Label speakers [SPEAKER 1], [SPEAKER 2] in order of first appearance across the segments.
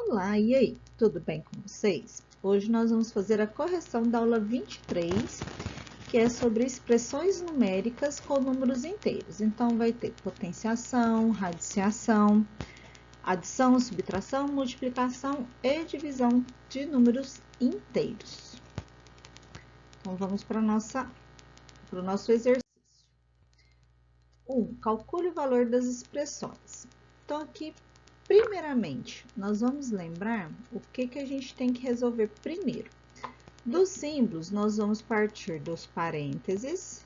[SPEAKER 1] Olá, e aí? Tudo bem com vocês? Hoje nós vamos fazer a correção da aula 23, que é sobre expressões numéricas com números inteiros. Então, vai ter potenciação, radiciação, adição, subtração, multiplicação e divisão de números inteiros. Então, vamos para o nosso exercício. 1. Calcule o valor das expressões. Então, aqui, primeiramente, nós vamos lembrar o que a gente tem que resolver primeiro. Dos símbolos, nós vamos partir dos parênteses,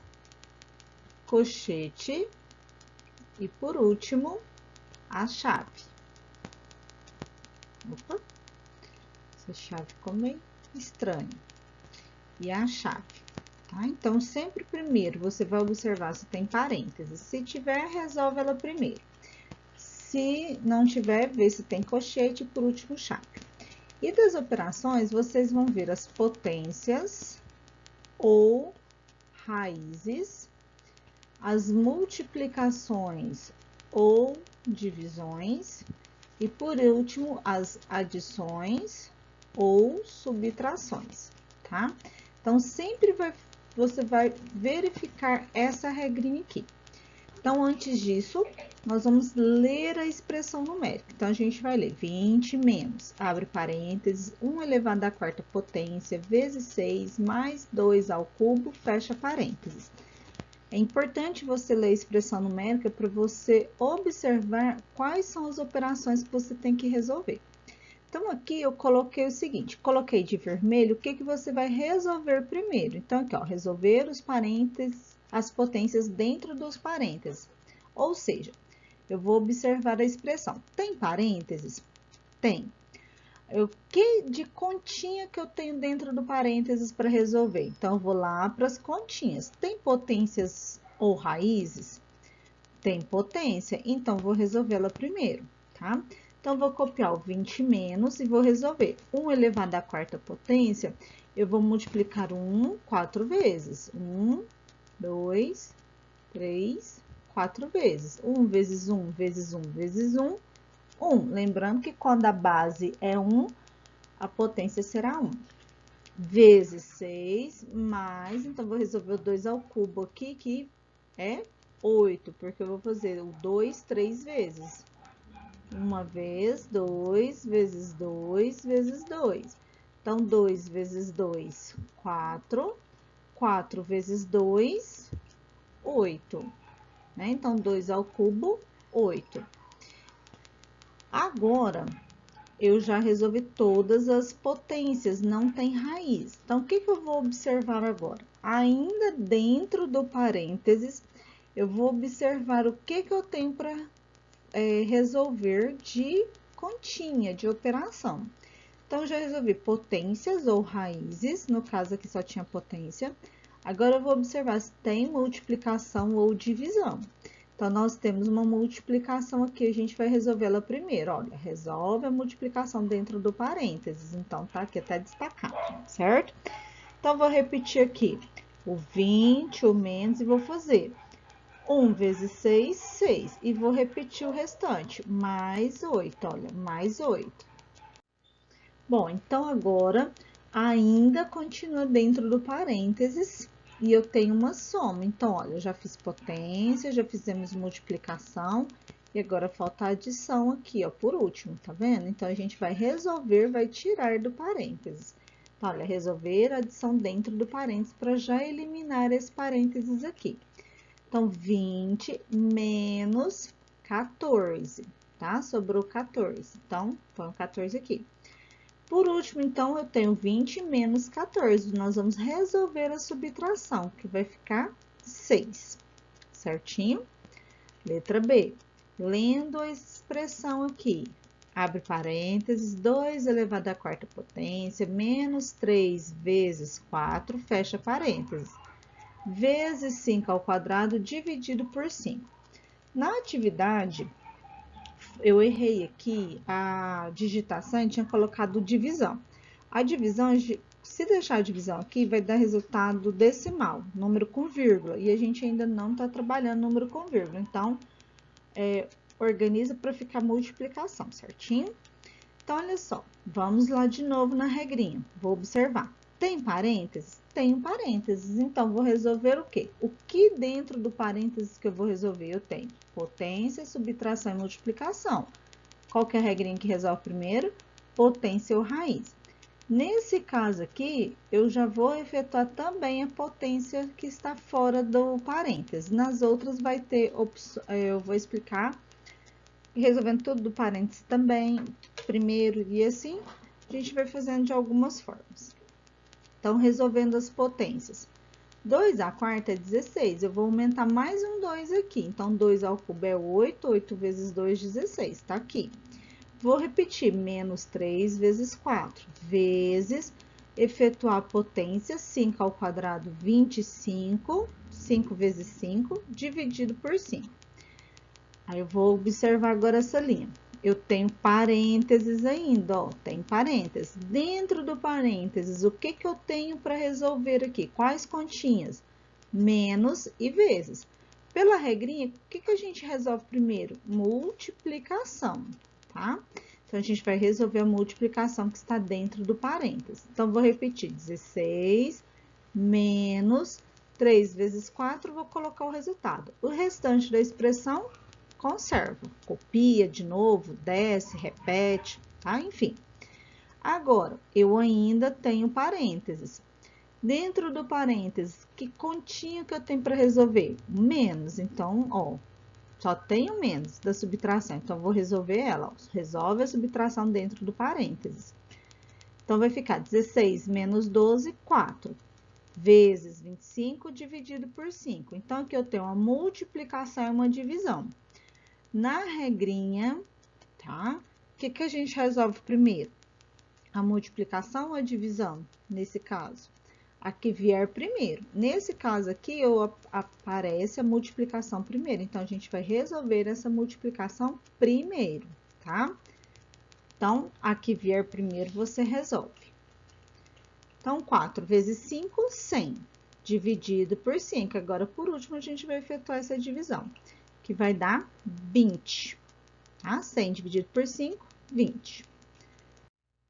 [SPEAKER 1] colchete e, por último, a chave. Opa, essa chave ficou meio estranha. E a chave, tá? Então, sempre primeiro você vai observar se tem parênteses. Se tiver, resolve ela primeiro. Se não tiver, vê se tem colchete e, por último, chave. E das operações, vocês vão ver as potências ou raízes, as multiplicações ou divisões e, por último, as adições ou subtrações, tá? Então, sempre você vai verificar essa regrinha aqui. Então, antes disso, nós vamos ler a expressão numérica. Então, a gente vai ler 20 menos, abre parênteses, 1 elevado à quarta potência, vezes 6, mais 2 ao cubo, fecha parênteses. É importante você ler a expressão numérica para você observar quais são as operações que você tem que resolver. Então, aqui eu coloquei o seguinte, coloquei de vermelho, o que você vai resolver primeiro? Então, aqui, ó, resolver os parênteses, as potências dentro dos parênteses. Ou seja, eu vou observar a expressão. Tem parênteses? Tem. O que de continha que eu tenho dentro do parênteses para resolver? Então, eu vou lá para as continhas. Tem potências ou raízes? Tem potência, então, vou resolvê-la primeiro, tá? Então, vou copiar o 20 menos e vou resolver. 1 elevado à quarta potência, eu vou multiplicar 1 4 vezes. 1, 2, 3, 4 vezes. 1 vezes 1 vezes 1 vezes 1, 1. Lembrando que quando a base é 1, a potência será 1. Vezes 6, mais, então, vou resolver o 2 ao cubo aqui, que é 8, porque eu vou fazer o 2 3 vezes. Uma vez, 2, vezes 2, vezes 2. Então, 2 vezes 2, 4. 4 vezes 2, 8. Né? Então, 2 ao cubo, 8. Agora, eu já resolvi todas as potências, não tem raiz. Então, o que eu vou observar agora? Ainda dentro do parênteses, eu vou observar o que eu tenho para resolver de continha, de operação. Então, já resolvi potências ou raízes, no caso aqui só tinha potência. Agora, eu vou observar se tem multiplicação ou divisão. Então, nós temos uma multiplicação aqui, a gente vai resolvê-la primeiro. Olha, resolve a multiplicação dentro do parênteses. Então, tá aqui até destacado, certo? Então, vou repetir aqui o 20, o menos, e vou fazer 1 vezes 6, 6. E vou repetir o restante, mais 8, olha, mais 8. Bom, então agora ainda continua dentro do parênteses e eu tenho uma soma. Então, olha, eu já fiz potência, já fizemos multiplicação e agora falta a adição aqui, ó, por último, tá vendo? Então, a gente vai resolver, vai tirar do parênteses. Então, olha, resolver a adição dentro do parênteses para já eliminar esse parênteses aqui. Então, 20 menos 14, tá? Sobrou 14. Então, põe o 14 aqui. Por último, então, eu tenho 20 menos 14. Nós vamos resolver a subtração, que vai ficar 6, certinho? Letra B. Lendo a expressão aqui, abre parênteses, 2 elevado à quarta potência, menos 3 vezes 4, fecha parênteses, vezes 5 ao quadrado dividido por 5. Na atividade, eu errei aqui a digitação e tinha colocado divisão. A divisão, se deixar a divisão aqui, vai dar resultado decimal, número com vírgula, e a gente ainda não está trabalhando número com vírgula. Então, organiza para ficar multiplicação, certinho? Então, olha só, vamos lá de novo na regrinha. Vou observar. Tem parênteses? Tem parênteses. Então, vou resolver o quê? O que dentro do parênteses que eu vou resolver? Eu tenho potência, subtração e multiplicação. Qual que é a regrinha que resolve primeiro? Potência ou raiz. Nesse caso aqui, eu já vou efetuar também a potência que está fora do parênteses. Nas outras vai ter opção, eu vou explicar resolvendo tudo do parênteses também, primeiro, e assim, a gente vai fazendo de algumas formas. Então, resolvendo as potências. 2 à quarta é 16, eu vou aumentar mais um 2 aqui. Então, 2 ao cubo é 8, 8 vezes 2, 16, tá aqui. Vou repetir, menos 3 vezes 4, vezes, efetuar a potência, 5 ao quadrado, 25, 5 vezes 5, dividido por 5. Aí, eu vou observar agora essa linha. Eu tenho parênteses ainda, ó, tem parênteses. Dentro do parênteses, o que que eu tenho para resolver aqui? Quais continhas? Menos e vezes. Pela regrinha, o que que a gente resolve primeiro? Multiplicação, tá? Então, a gente vai resolver a multiplicação que está dentro do parênteses. Então, vou repetir, 16 menos 3 vezes 4, vou colocar o resultado. O restante da expressão, conserva, copia de novo, desce, repete, tá? Enfim. Agora, eu ainda tenho parênteses. Dentro do parênteses, que continha que eu tenho para resolver? Menos. Então, ó, só tenho menos da subtração. Então, vou resolver ela. Ó. Resolve a subtração dentro do parênteses. Então, vai ficar 16 menos 12, 4. Vezes 25 dividido por 5. Então, aqui eu tenho uma multiplicação e uma divisão. Na regrinha, tá? O que que a gente resolve primeiro? A multiplicação ou a divisão, nesse caso? A que vier primeiro. Nesse caso aqui, aparece a multiplicação primeiro. Então, a gente vai resolver essa multiplicação primeiro, tá? Então, a que vier primeiro, você resolve. Então, 4 vezes 5, 100. Dividido por 5. Agora, por último, a gente vai efetuar essa divisão, que vai dar 20, tá? 100 dividido por 5, 20.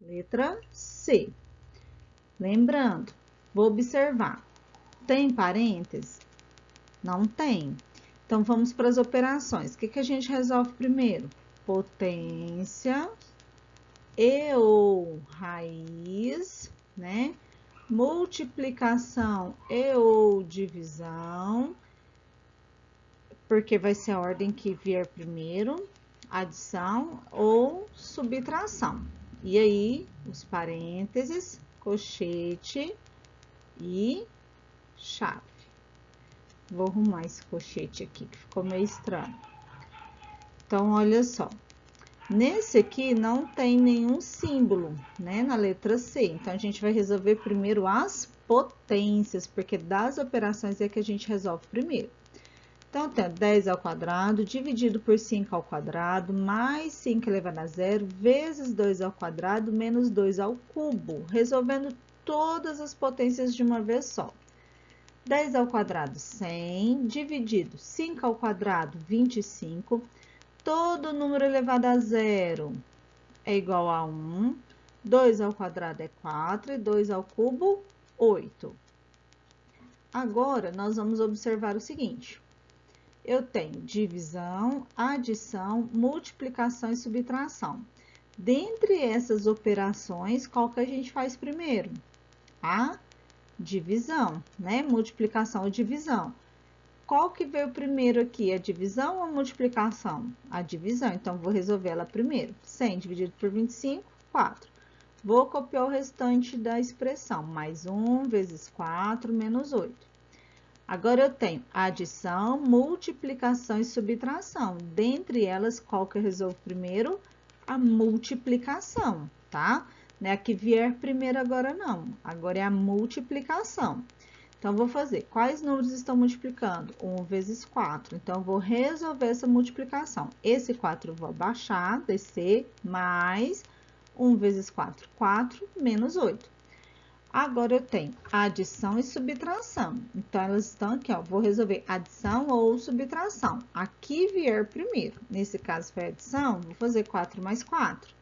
[SPEAKER 1] Letra C. Lembrando, vou observar. Tem parênteses? Não tem. Então, vamos para as operações. O que que a gente resolve primeiro? Potência e ou raiz, né? Multiplicação e ou divisão, porque vai ser a ordem que vier primeiro, adição ou subtração. E aí, os parênteses, colchete e chave. Vou arrumar esse colchete aqui, que ficou meio estranho. Então, olha só. Nesse aqui, não tem nenhum símbolo, né, na letra C. Então, a gente vai resolver primeiro as potências, porque das operações é que a gente resolve primeiro. Então, tem 10 ao quadrado, dividido por 5 ao quadrado, mais 5 elevado a zero, vezes 2 ao quadrado, menos 2 ao cubo, resolvendo todas as potências de uma vez só. 10 ao quadrado, 100, dividido 5 ao quadrado, 25, todo número elevado a zero é igual a 1, 2 ao quadrado é 4, e 2 ao cubo, 8. Agora, nós vamos observar o seguinte. Eu tenho divisão, adição, multiplicação e subtração. Dentre essas operações, qual que a gente faz primeiro? A divisão, né? Multiplicação ou divisão. Qual que veio primeiro aqui? A divisão ou a multiplicação? A divisão, então, vou resolver ela primeiro. 100 dividido por 25, 4. Vou copiar o restante da expressão. Mais 1 vezes 4 menos 8. Agora, eu tenho adição, multiplicação e subtração. Dentre elas, qual que eu resolvo primeiro? A multiplicação, tá? Não é a que vier primeiro agora, não. Agora, é a multiplicação. Então, vou fazer. Quais números estão multiplicando? 1 vezes 4. Então, vou resolver essa multiplicação. Esse 4 eu vou abaixar, descer, mais 1 vezes 4, 4, menos 8. Agora, eu tenho adição e subtração. Então, elas estão aqui, ó. Vou resolver adição ou subtração. Aqui vier primeiro. Nesse caso, foi adição, vou fazer 4 mais 4.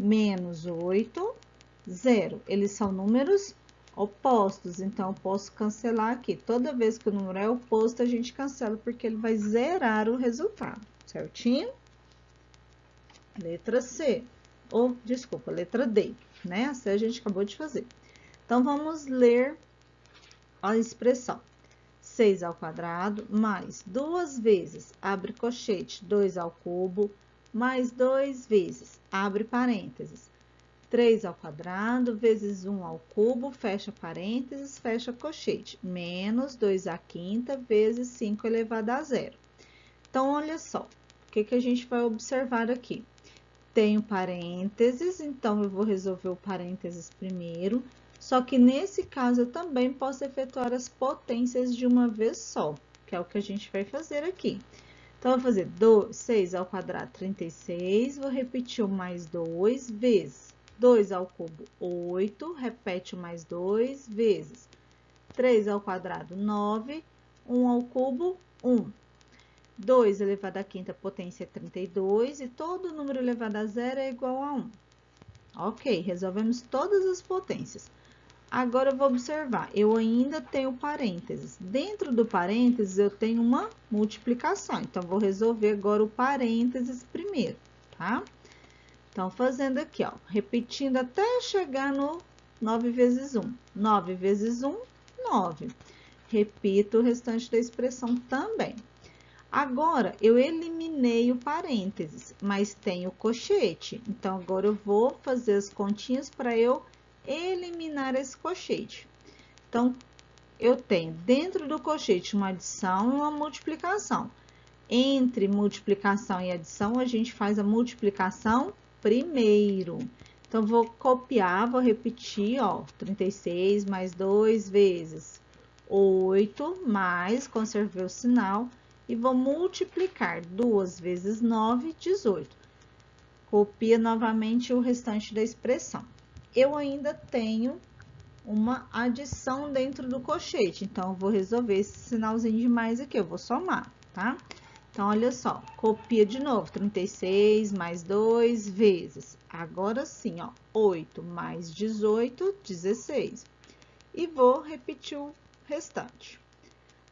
[SPEAKER 1] menos 8, 0. Eles são números opostos, então eu posso cancelar aqui. Toda vez que o número é oposto, a gente cancela, porque ele vai zerar o resultado, certinho? Letra C, ou, desculpa, letra D, né? A C a gente acabou de fazer. Então, vamos ler a expressão. 6 ao quadrado, mais 2 vezes, abre colchete, 2 ao cubo, mais 2 vezes, abre parênteses, 3 ao quadrado, vezes 1 ao cubo, fecha parênteses, fecha colchete, menos 2 à quinta, vezes 5 elevado a zero. Então, olha só, o que a gente vai observar aqui? Tenho parênteses, então eu vou resolver o parênteses primeiro, só que nesse caso eu também posso efetuar as potências de uma vez só, que é o que a gente vai fazer aqui. Então, eu vou fazer 6 ao quadrado, 36, vou repetir o mais 2 vezes 2 ao cubo, 8, repete o mais 2 vezes 3 ao quadrado, 9, 1 ao cubo, 1. 2 elevado à quinta potência é 32 e todo número elevado a zero é igual a 1. Ok, resolvemos todas as potências. Agora, eu vou observar, eu ainda tenho parênteses. Dentro do parênteses, eu tenho uma multiplicação. Então, vou resolver agora o parênteses primeiro, tá? Então, fazendo aqui, ó, repetindo até chegar no 9 vezes 1. 9 vezes 1, 9. Repito o restante da expressão também. Agora, eu eliminei o parênteses, mas tenho o colchete. Então, agora eu vou fazer as continhas para eu eliminar esse colchete. Então, eu tenho dentro do colchete uma adição e uma multiplicação. Entre multiplicação e adição, a gente faz a multiplicação primeiro. Então, vou copiar, vou repetir, ó, 36 mais 2 vezes 8, mais, conservei o sinal, e vou multiplicar 2 vezes 9, 18. Copia novamente o restante da expressão. Eu ainda tenho uma adição dentro do colchete, então, eu vou resolver esse sinalzinho de mais aqui, eu vou somar, tá? Então, olha só, copia de novo, 36 mais 2 vezes, agora sim, ó, 8 mais 18, 16. E vou repetir o restante.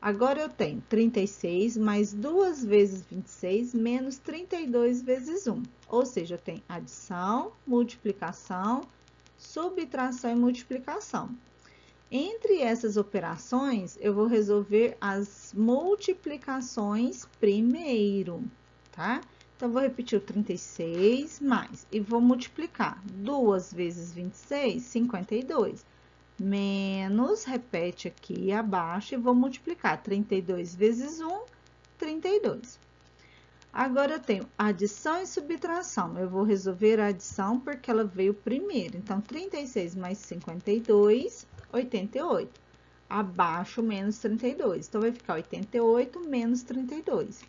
[SPEAKER 1] Agora, eu tenho 36 mais 2 vezes 26, menos 32 vezes 1. Ou seja, eu tenho adição, multiplicação, subtração e multiplicação. Entre essas operações, eu vou resolver as multiplicações primeiro, tá? Então, vou repetir o 36 mais, e vou multiplicar 2 vezes 26, 52. Menos, repete aqui abaixo, e vou multiplicar 32 vezes 1, 32. Agora, eu tenho adição e subtração. Eu vou resolver a adição porque ela veio primeiro. Então, 36 mais 52, 88. Abaixo, menos 32. Então, vai ficar 88 menos 32,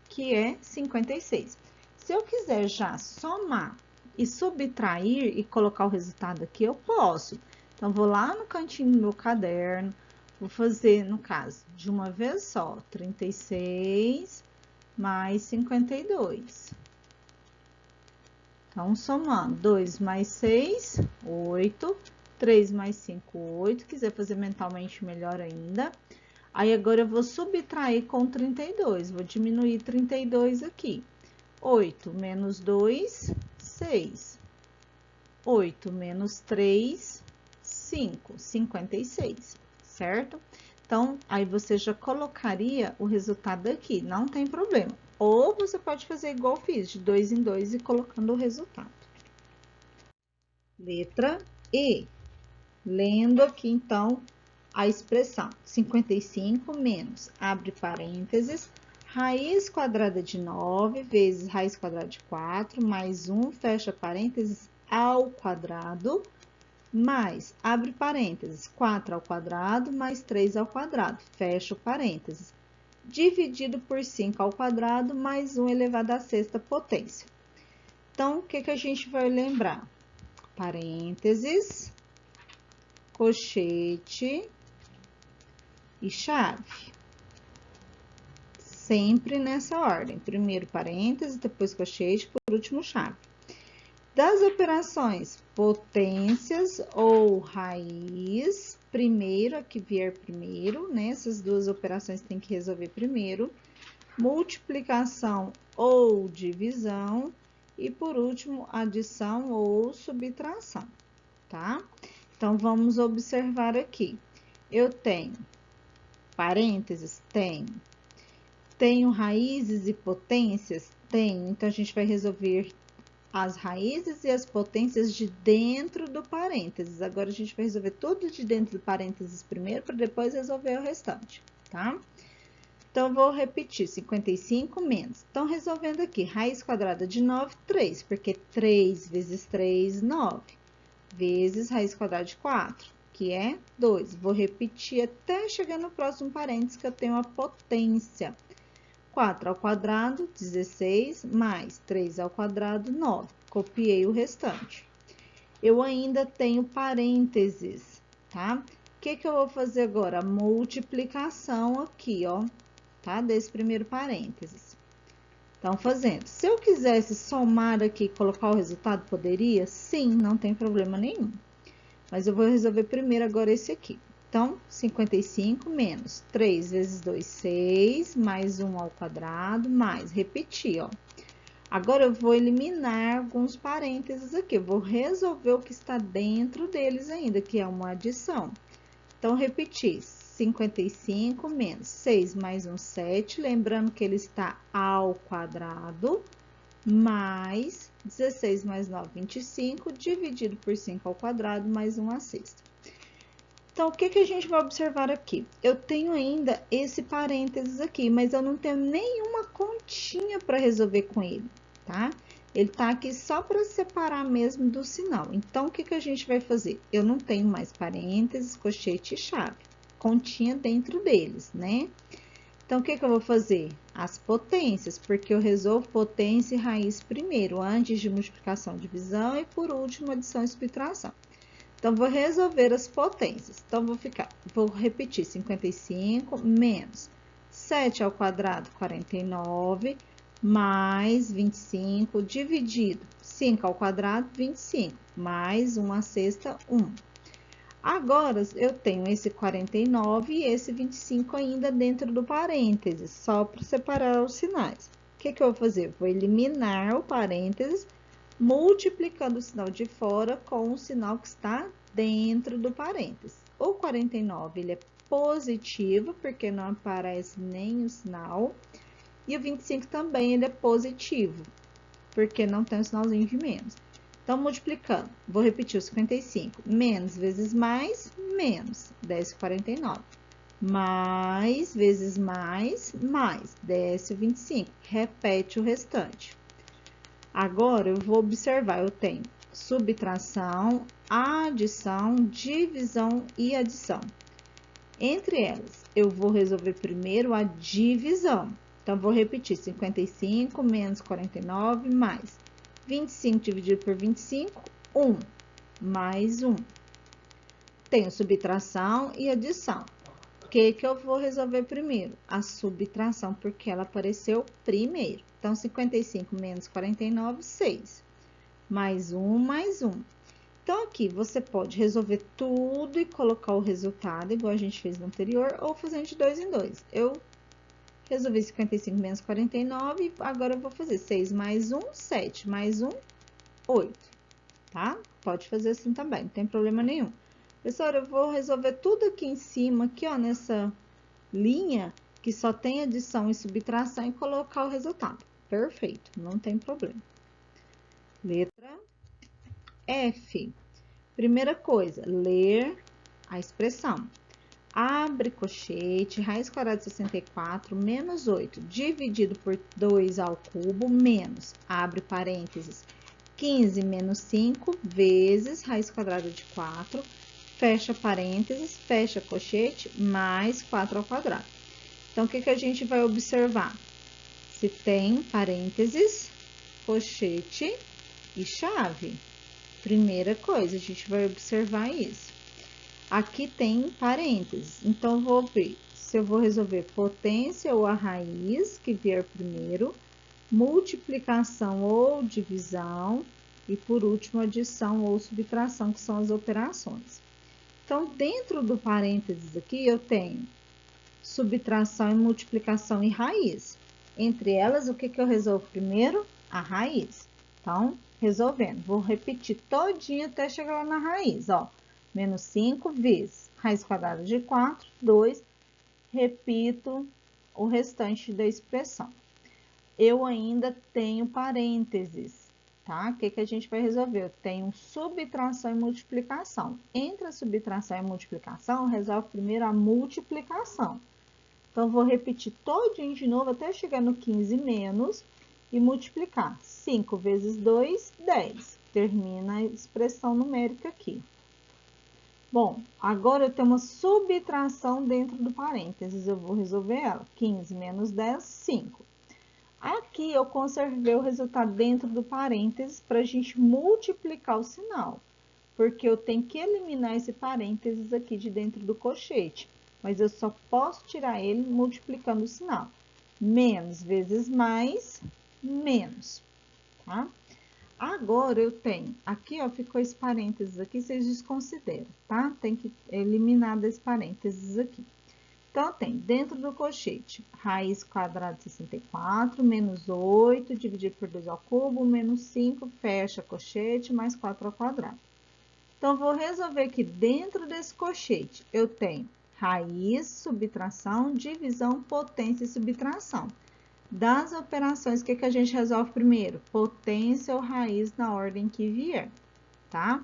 [SPEAKER 1] que é 56. Se eu quiser já somar e subtrair e colocar o resultado aqui, eu posso. Então, vou lá no cantinho do meu caderno, vou fazer, no caso, de uma vez só, 36 mais 52. Então, somando 2 mais 6, 8, 3 mais 5, 8. Quiser fazer mentalmente, melhor ainda. Aí, agora, eu vou subtrair com 32. Vou diminuir 32 aqui. 8 menos 2, 6. 8 menos 3, 5. 56, certo? Então, aí você já colocaria o resultado aqui, não tem problema. Ou você pode fazer igual eu fiz, de 2 em 2 e colocando o resultado. Letra E. Lendo aqui, então, a expressão 55 menos, abre parênteses, raiz quadrada de 9 vezes raiz quadrada de 4, mais 1, fecha parênteses, ao quadrado, mais, abre parênteses, 4 ao quadrado, mais 3 ao quadrado, fecha o parênteses, dividido por 5 ao quadrado, mais 1 elevado à sexta potência. Então, o que a gente vai lembrar? Parênteses, colchete e chave. Sempre nessa ordem. Primeiro parênteses, depois colchete, por último chave. Das operações potências ou raiz, primeiro, a que vier primeiro, né? Essas duas operações tem que resolver primeiro. Multiplicação ou divisão. E por último, adição ou subtração, tá? Então, vamos observar aqui. Eu tenho parênteses? Tenho. Tenho raízes e potências? Tenho. Então, a gente vai resolver as raízes e as potências de dentro do parênteses. Agora, a gente vai resolver tudo de dentro do parênteses primeiro, para depois resolver o restante, tá? Então, vou repetir, 55 menos. Então, resolvendo aqui, raiz quadrada de 9, 3, porque 3 vezes 3, 9, vezes raiz quadrada de 4, que é 2. Vou repetir até chegar no próximo parênteses, que eu tenho a potência. 4 ao quadrado, 16, mais 3 ao quadrado, 9. Copiei o restante. Eu ainda tenho parênteses, tá? O que eu vou fazer agora? A multiplicação aqui, ó, tá? Desse primeiro parênteses. Então, fazendo. Se eu quisesse somar aqui e colocar o resultado, poderia? Sim, não tem problema nenhum. Mas eu vou resolver primeiro agora esse aqui. Então, 55 menos 3 vezes 2, 6, mais 1 ao quadrado, mais, repetir, ó. Agora, eu vou eliminar alguns parênteses aqui. Eu vou resolver o que está dentro deles ainda, que é uma adição. Então, repetir, 55 menos 6 mais 1, 7. Lembrando que ele está ao quadrado, mais 16 mais 9, 25, dividido por 5 ao quadrado, mais 1 à sexta. Então, o que a gente vai observar aqui? Eu tenho ainda esse parênteses aqui, mas eu não tenho nenhuma continha para resolver com ele, tá? Ele tá aqui só para separar mesmo do sinal. Então, o que a gente vai fazer? Eu não tenho mais parênteses, colchete e chave. Continha dentro deles, né? Então, o que eu vou fazer? As potências, porque eu resolvo potência e raiz primeiro, antes de multiplicação, divisão e, por último, adição e subtração. Então, vou resolver as potências. Então, vou repetir, 55 menos 7 ao quadrado, 49, mais 25, dividido, 5 ao quadrado, 25, mais 1 à sexta, 1. Agora, eu tenho esse 49 e esse 25 ainda dentro do parênteses, só para separar os sinais. O que eu vou fazer? Vou eliminar o parênteses, multiplicando o sinal de fora com o sinal que está dentro do parênteses. O 49, ele é positivo, porque não aparece nem o sinal. E o 25 também, ele é positivo, porque não tem o sinalzinho de menos. Então, multiplicando, vou repetir o 55. Menos vezes mais, menos 10, 49. Mais vezes mais, desce o 25. Repete o restante. Agora, eu vou observar, eu tenho subtração, adição, divisão e adição. Entre elas, eu vou resolver primeiro a divisão. Então, vou repetir, 55 menos 49, mais 25 dividido por 25, 1, mais 1. Tenho subtração e adição. O que eu vou resolver primeiro? A subtração, porque ela apareceu primeiro. Então, 55 menos 49, 6. Mais 1, mais 1. Então, aqui, você pode resolver tudo e colocar o resultado, igual a gente fez no anterior, ou fazendo de 2 em 2. Eu resolvi 55 menos 49, agora eu vou fazer 6 mais 1, 7, mais 1, 8, tá? Pode fazer assim também, não tem problema nenhum. Pessoal, eu vou resolver tudo aqui em cima, aqui, ó, nessa linha, que só tem adição e subtração, e colocar o resultado. Perfeito, não tem problema. Letra F. Primeira coisa, ler a expressão. Abre colchete, raiz quadrada de 64, menos 8, dividido por 2 ao cubo, menos, abre parênteses, 15 menos 5, vezes raiz quadrada de 4, fecha parênteses, fecha colchete, mais 4 ao quadrado. Então, o que a gente vai observar? Se tem parênteses, colchete e chave. Primeira coisa, a gente vai observar isso. Aqui tem parênteses, então, vou ver se eu vou resolver potência ou a raiz, que vier primeiro, multiplicação ou divisão, E por último, adição ou subtração, que são as operações. Então, dentro do parênteses aqui, eu tenho subtração e multiplicação e raiz. Entre elas, o que eu resolvo primeiro? A raiz. Então, resolvendo. Vou repetir todinho até chegar lá na raiz, ó. Menos 5 vezes raiz quadrada de 4, 2. Repito o restante da expressão. Eu ainda tenho parênteses, tá? O que a gente vai resolver? Eu tenho subtração e multiplicação. Entre a subtração e a multiplicação, eu resolvo primeiro a multiplicação. Então, vou repetir todinho de novo até chegar no 15 menos e multiplicar. 5 vezes 2, 10. Termina a expressão numérica aqui. Bom, agora eu tenho uma subtração dentro do parênteses. Eu vou resolver ela. 15 menos 10, 5. Aqui eu conservei o resultado dentro do parênteses para a gente multiplicar o sinal. Porque eu tenho que eliminar esse parênteses aqui de dentro do colchete. Mas eu só posso tirar ele multiplicando o sinal. Menos vezes mais, menos, tá? Agora, eu tenho, aqui, ó, ficou esse parênteses aqui, vocês desconsideram, tá? Tem que eliminar desse parênteses aqui. Então, tem dentro do colchete, raiz quadrada de 64, menos 8, dividido por 2 ao cubo, menos 5, fecha colchete, mais 4 ao quadrado. Então, vou resolver aqui dentro desse colchete, eu tenho raiz, subtração, divisão, potência e subtração. Das operações, o que a gente resolve primeiro? Potência ou raiz na ordem que vier, tá?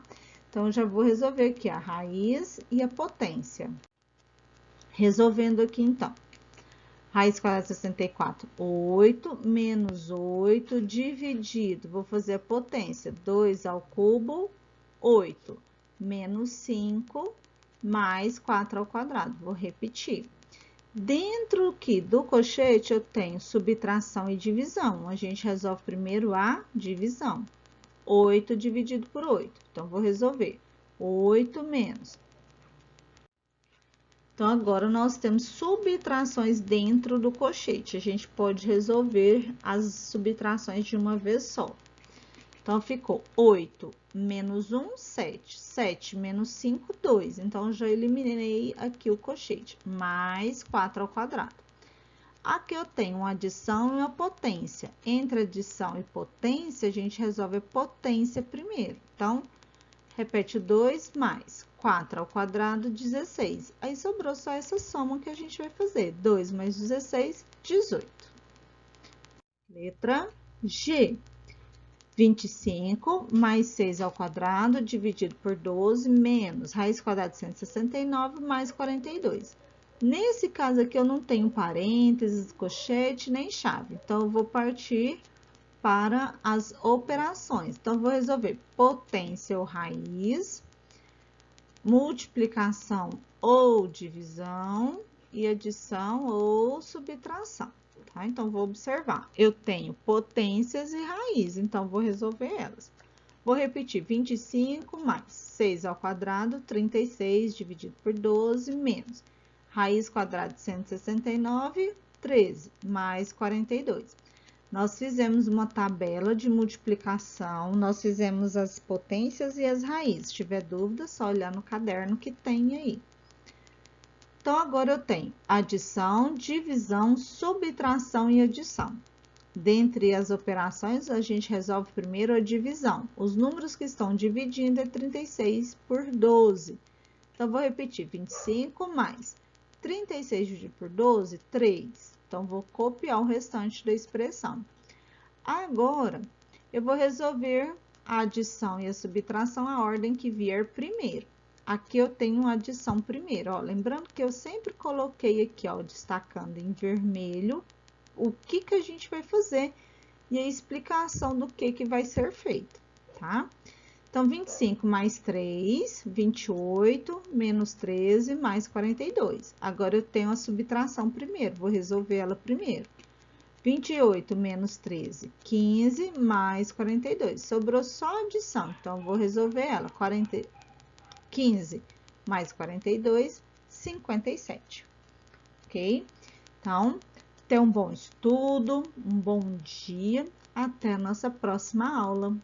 [SPEAKER 1] Então, eu já vou resolver aqui a raiz e a potência. Resolvendo aqui, então. Raiz quadrada de 64, 8, menos 8, dividido, vou fazer a potência, 2 ao cubo, 8, menos 5, mais 4 ao quadrado. Vou repetir. Dentro aqui do colchete, eu tenho subtração e divisão. A gente resolve primeiro a divisão. 8 dividido por 8. Então, vou resolver. 8 menos. Então, agora, nós temos subtrações dentro do colchete. A gente pode resolver as subtrações de uma vez só. Então, ficou 8 menos 1, 7. 7 menos 5, 2. Então, já eliminei aqui o colchete. Mais 4 ao quadrado. Aqui eu tenho uma adição e uma potência. Entre adição e potência, a gente resolve a potência primeiro. Então, repete 2 mais 4 ao quadrado, 16. Aí, sobrou só essa soma que a gente vai fazer. 2 mais 16, 18. Letra G. 25 mais 6 ao quadrado, dividido por 12, menos raiz quadrada de 169, mais 42. Nesse caso aqui, eu não tenho parênteses, colchete, nem chave. Então, eu vou partir para as operações. Então, vou resolver potência ou raiz, multiplicação ou divisão e adição ou subtração. Tá? Então, vou observar. Eu tenho potências e raiz, então, vou resolver elas. Vou repetir, 25 mais 6 ao quadrado, 36 dividido por 12, menos raiz quadrada de 169, 13, mais 42. Nós fizemos uma tabela de multiplicação, nós fizemos as potências e as raízes. Se tiver dúvida, só olhar no caderno que tem aí. Então, agora eu tenho adição, divisão, subtração e adição. Dentre as operações, a gente resolve primeiro a divisão. Os números que estão dividindo é 36 por 12. Então, vou repetir, 25 mais 36 dividido por 12, 3. Então, vou copiar o restante da expressão. Agora, eu vou resolver a adição e a subtração, a ordem que vier primeiro. Aqui eu tenho uma adição primeiro, ó. Lembrando que eu sempre coloquei aqui, ó, destacando em vermelho, o que a gente vai fazer e a explicação do que vai ser feito, tá? Então, 25 mais 3, 28, menos 13, mais 42. Agora, eu tenho a subtração primeiro, vou resolver ela primeiro. 28 menos 13, 15, mais 42. Sobrou só a adição, então, vou resolver ela. 15 mais 42, 57. Ok? Então, tenha um bom estudo, um bom dia. Até a nossa próxima aula.